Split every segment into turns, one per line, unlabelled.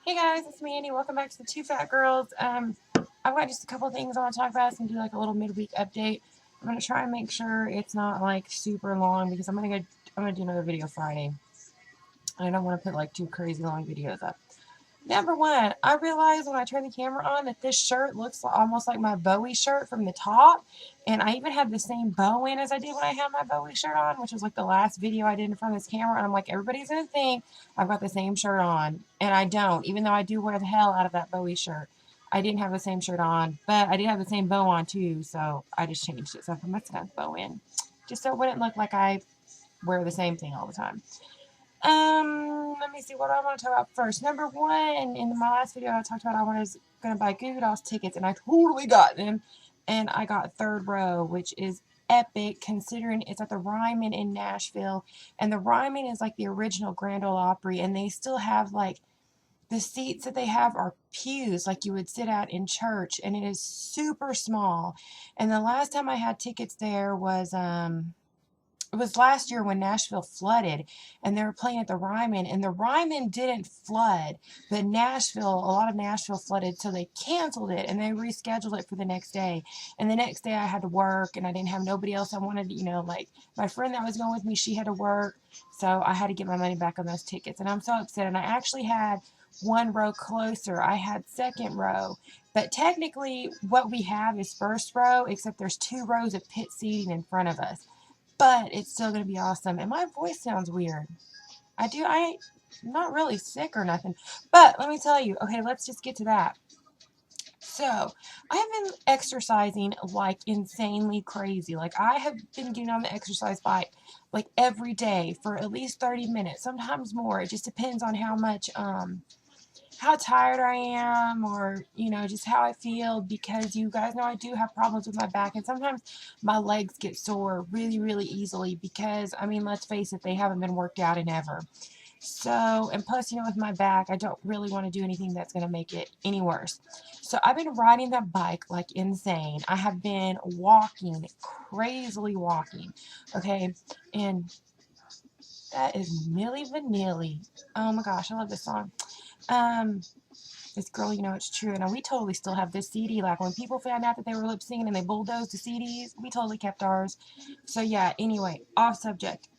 Hey guys, it's Mandy. Welcome back to the Two Fat Girls. I've got just a couple things I want to talk about. So I'm gonna do like a little midweek update. I'm gonna try and make sure it's not like super long because I'm gonna do another video Friday. I don't want to put like two crazy long videos up. Number one, I realized when I turned the camera on that this shirt looks almost like my Bowie shirt from the top. And I even had the same bow in as I did when I had my Bowie shirt on, which was like the last video I did in front of this camera. And I'm like, everybody's going to think I've got the same shirt on. And I don't, even though I do wear the hell out of that Bowie shirt. I didn't have the same shirt on, but I did have the same bow on too. So I just changed it. So I must have bow in. Just so it wouldn't look like I wear the same thing all the time. Let me see what I want to talk about first. Number one, in my last video I talked about I was going to buy Goo Dolls tickets, and I totally got them. And I got third row, which is epic considering it's at the Ryman in Nashville. And the Ryman is like the original Grand Ole Opry, and they still have like the seats that they have are pews like you would sit at in church, and it is super small. And the last time I had tickets there was it was last year when Nashville flooded and they were playing at the Ryman, and the Ryman didn't flood, but Nashville, a lot of Nashville flooded, so they canceled it and they rescheduled it for the next day. And the next day I had to work and I didn't have nobody else I wanted, like my friend that was going with me, she had to work, so I had to get my money back on those tickets, and I'm so upset. And I actually had one row closer. I had second row, but technically what we have is first row, except there's two rows of pit seating in front of us. But it's still going to be awesome. And my voice sounds weird. I'm not really sick or nothing. But let me tell you, okay, let's just get to that. So, I have been exercising like insanely crazy. Like, I have been getting on the exercise bike like every day for at least 30 minutes, sometimes more. It just depends on how tired I am, or just how I feel, because you guys know I do have problems with my back, and sometimes my legs get sore really, really easily because, I mean, let's face it, they haven't been worked out in ever. So, and plus, with my back, I don't really want to do anything that's going to make it any worse. So I've been riding that bike like insane. I have been walking, crazily walking, okay? And that is Milli Vanilli. Oh my gosh, I love this song. Um, this girl, it's true. And we totally still have this CD. Like, when people found out that they were lip singing and they bulldozed the CDs, we totally kept ours. So yeah, anyway, off subject.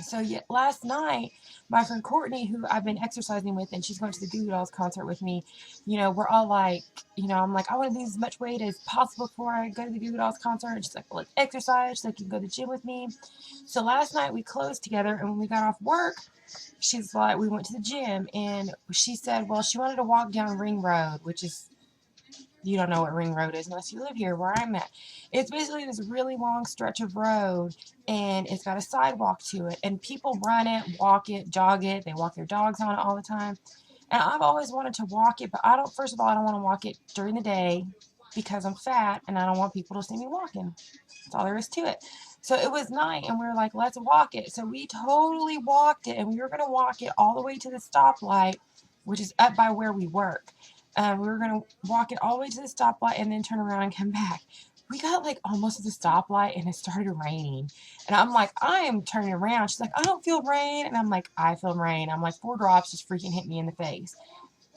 So yeah, last night, my friend Courtney, who I've been exercising with, and she's going to the Goo Goo Dolls concert with me, we're all like, I'm like, I want to lose as much weight as possible before I go to the Goo Goo Dolls concert. And she's like, well, let's exercise so you can go to the gym with me. So last night we closed together, and when we got off work, she's like, we went to the gym, and she said, well, she wanted to walk down Ring Road, which is, you don't know what Ring Road is unless you live here where I'm at. It's basically this really long stretch of road, and it's got a sidewalk to it, and people run it, walk it, jog it. They walk their dogs on it all the time. And I've always wanted to walk it, but first of all, I don't want to walk it during the day because I'm fat and I don't want people to see me walking. That's all there is to it. So it was night, and we were like, let's walk it. So we totally walked it, and we were going to walk it all the way to the stoplight, which is up by where we work. We were going to walk it all the way to the stoplight and then turn around and come back. We got like almost to the stoplight, and it started raining. And I'm like, I am turning around. She's like, I don't feel rain. And I'm like, I feel rain. I'm like, 4 drops just freaking hit me in the face.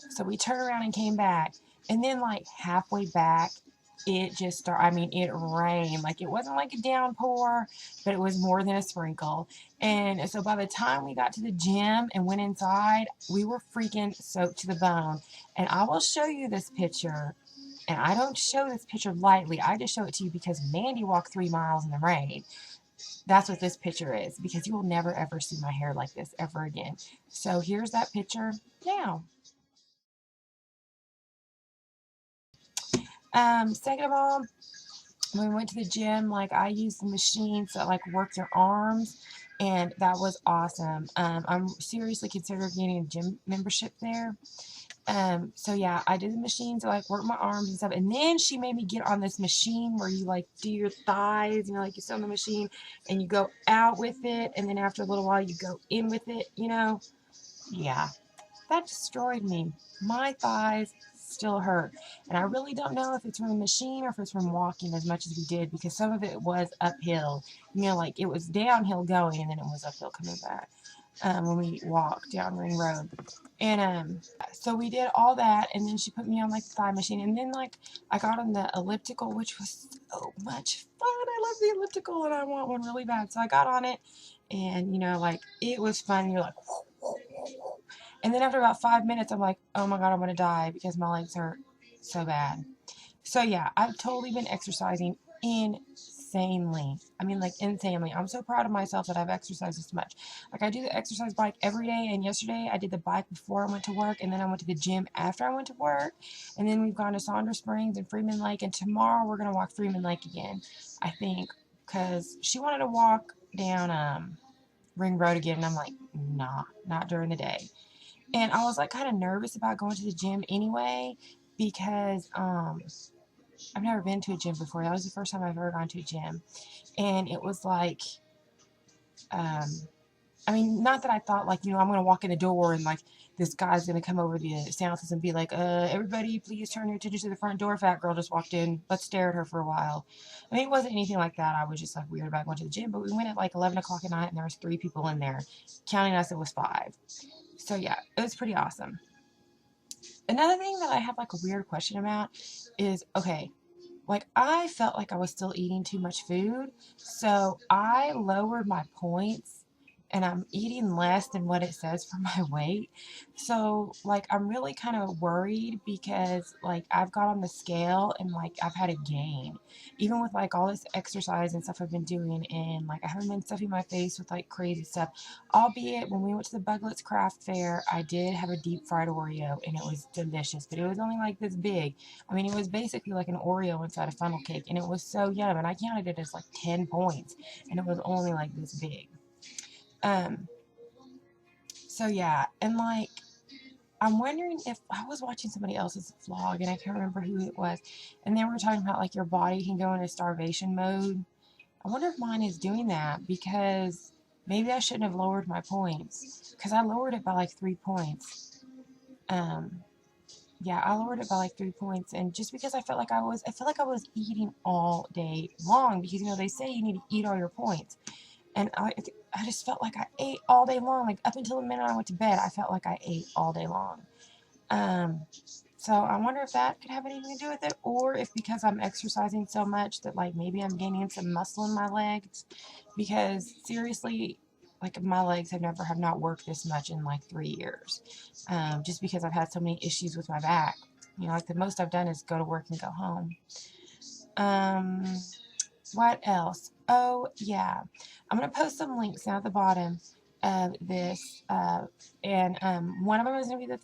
So we turned around and came back. And then like halfway back, it just started, I mean, it rained. Like, it wasn't like a downpour, but it was more than a sprinkle. And so by the time we got to the gym and went inside, we were freaking soaked to the bone. And I will show you this picture. And I don't show this picture lightly. I just show it to you because Mandy walked 3 miles in the rain. That's what this picture is, because you will never ever see my hair like this ever again. So here's that picture now. Second of all, when we went to the gym, like, I used the machines that like work your arms, and that was awesome. I'm seriously considering getting a gym membership there. So yeah, I did the machines that like work my arms and stuff, and then she made me get on this machine where you like do your thighs, and like you sit on the machine and you go out with it, and then after a little while you go in with it. Yeah, that destroyed me. My thighs still hurt. And I really don't know if it's from the machine or if it's from walking as much as we did, because some of it was uphill. Like, it was downhill going and then it was uphill coming back. when we walked down Ring Road. And so we did all that, and then she put me on like the thigh machine, and then like I got on the elliptical, which was so much fun. I love the elliptical, and I want one really bad. So I got on it, and you know, like it was fun. You're like, whoo, whoo, whoo, whoo. And then after about 5 minutes, I'm like, oh my god, I'm gonna die because my legs hurt so bad. So yeah, I've totally been exercising insanely. I mean, like insanely. I'm so proud of myself that I've exercised this much. Like I do the exercise bike every day, and yesterday I did the bike before I went to work, and then I went to the gym after I went to work, and then we've gone to Saunders Springs and Freeman Lake, and tomorrow we're gonna walk Freeman Lake again, I think, because she wanted to walk down Ring Road again, and I'm like, nah, not during the day. And I was like kind of nervous about going to the gym anyway because I've never been to a gym before. That was the first time I've ever gone to a gym. And it was like, um, I mean, not that I thought like, you know, I'm going to walk in the door and like this guy's going to come over the sound system and be like, everybody please turn your attention to the front door. Fat girl just walked in. Let's stare at her for a while. I mean, it wasn't anything like that. I was just like weird about going to the gym, but we went at like 11 o'clock at night and there was 3 people in there. Counting us, it was 5. So yeah, it was pretty awesome. Another thing that I have like a weird question about is, okay, like I felt like I was still eating too much food, so I lowered my points and I'm eating less than what it says for my weight. So like I'm really kind of worried because like I've got on the scale and like I've had a gain. Even with like all this exercise and stuff I've been doing, and like I haven't been stuffing my face with like crazy stuff. Albeit when we went to the Bugglettes craft fair, I did have a deep fried Oreo and it was delicious, but it was only like this big. I mean, it was basically like an Oreo inside a funnel cake, and it was so yum. And I counted it as like 10 points, and it was only like this big. Um, so yeah, and like I'm wondering if I was watching somebody else's vlog, and I can't remember who it was, and they were talking about like your body can go into starvation mode. I wonder if mine is doing that because maybe I shouldn't have lowered my points because I lowered it by like 3 points. Um, Yeah, I lowered it by like 3 points, and just because I felt like I was eating all day long because you know they say you need to eat all your points, and I just felt like I ate all day long, like up until the minute I went to bed, I felt like I ate all day long. Um, so I wonder if that could have anything to do with it, or if because I'm exercising so much that like maybe I'm gaining some muscle in my legs, because seriously, like my legs have not worked this much in like 3 years, just because I've had so many issues with my back. You know, like the most I've done is go to work and go home. Um, what else? Oh yeah, I'm gonna post some links down at the bottom of this, and one of them is gonna be the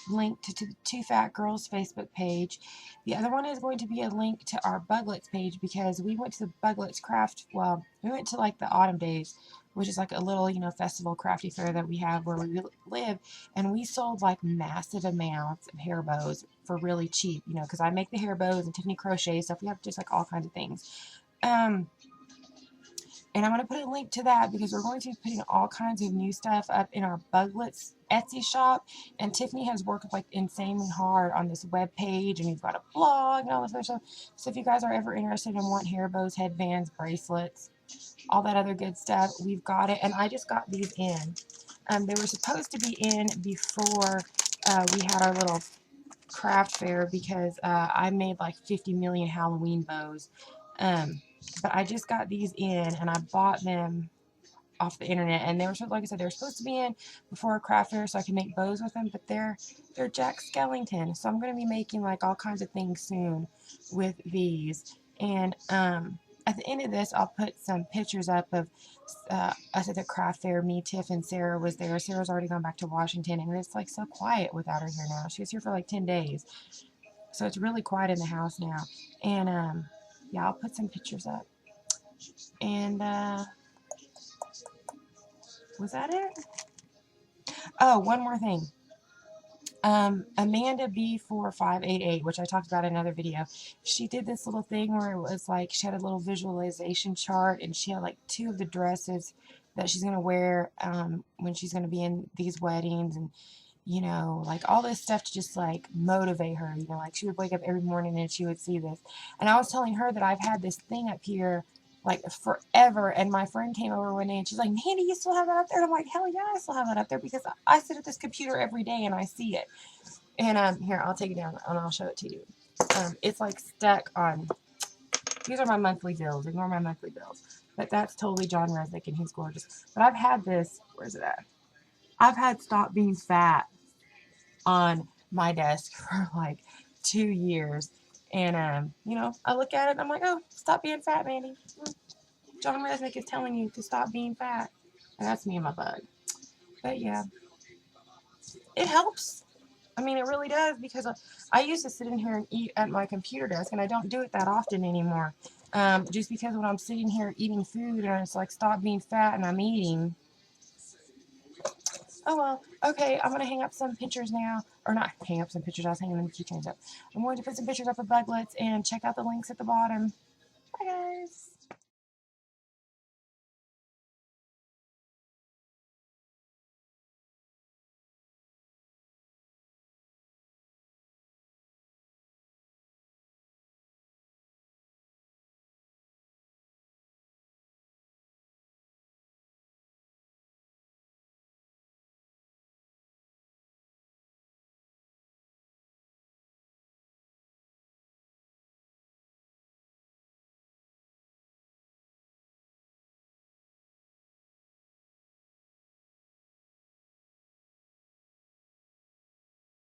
link to the Two Fat Girls Facebook page. The other one is going to be a link to our Bugglettes page because we went to the Bugglettes craft. Well, we went to like the Autumn Days, which is like a little, you know, festival crafty fair that we have where we live, and we sold like massive amounts of hair bows for really cheap, you know, because I make the hair bows and Tiffany crochet stuff. We have just like all kinds of things. And I'm going to put a link to that because we're going to be putting all kinds of new stuff up in our Bugglettes Etsy shop. And Tiffany has worked like insanely hard on this web page, and we've got a blog and all this other stuff. So if you guys are ever interested and want hair bows, headbands, bracelets, all that other good stuff, we've got it. And I just got these in. They were supposed to be in before we had our little craft fair because I made like 50 million Halloween bows. But I just got these in, and I bought them off the internet, and they were, like I said, they were supposed to be in before a craft fair so I could make bows with them, but they're Jack Skellington, so I'm going to be making like all kinds of things soon with these. And at the end of this, I'll put some pictures up of us at the craft fair. Me, Tiff, and Sarah was there. Sarah's already gone back to Washington, and it's like so quiet without her here now. She was here for like 10 days, so it's really quiet in the house now. And yeah, I'll put some pictures up. And was that it? Oh, one more thing. Amanda B4588, which I talked about in another video, she did this little thing where it was like she had a little visualization chart, and she had like 2 of the dresses that she's going to wear when she's going to be in these weddings, and you know, like all this stuff to just like motivate her. You know, like she would wake up every morning and she would see this. And I was telling her that I've had this thing up here like forever. And my friend came over one day and she's like, Mandy, you still have that up there? And I'm like, hell yeah, I still have that up there because I sit at this computer every day and I see it. And here, I'll take it down and I'll show it to you. It's like stuck on, these are my monthly bills. Ignore my monthly bills. But that's totally John Resnick and he's gorgeous. But I've had this, where's it at? I've had Stop Being Fat on my desk for like 2 years. And, you know, I look at it and I'm like, oh, stop being fat, Mandy. John Resnick is telling you to stop being fat. And that's me and my bug. But yeah, it helps. I mean, it really does because I used to sit in here and eat at my computer desk, and I don't do it that often anymore. Just because when I'm sitting here eating food and it's like stop being fat and I'm eating. Oh well, okay, I'm going to hang up some pictures now. Or not hang up some pictures, I was hanging them keychains up. I'm going to put some pictures up of Bugglettes and check out the links at the bottom. Bye guys.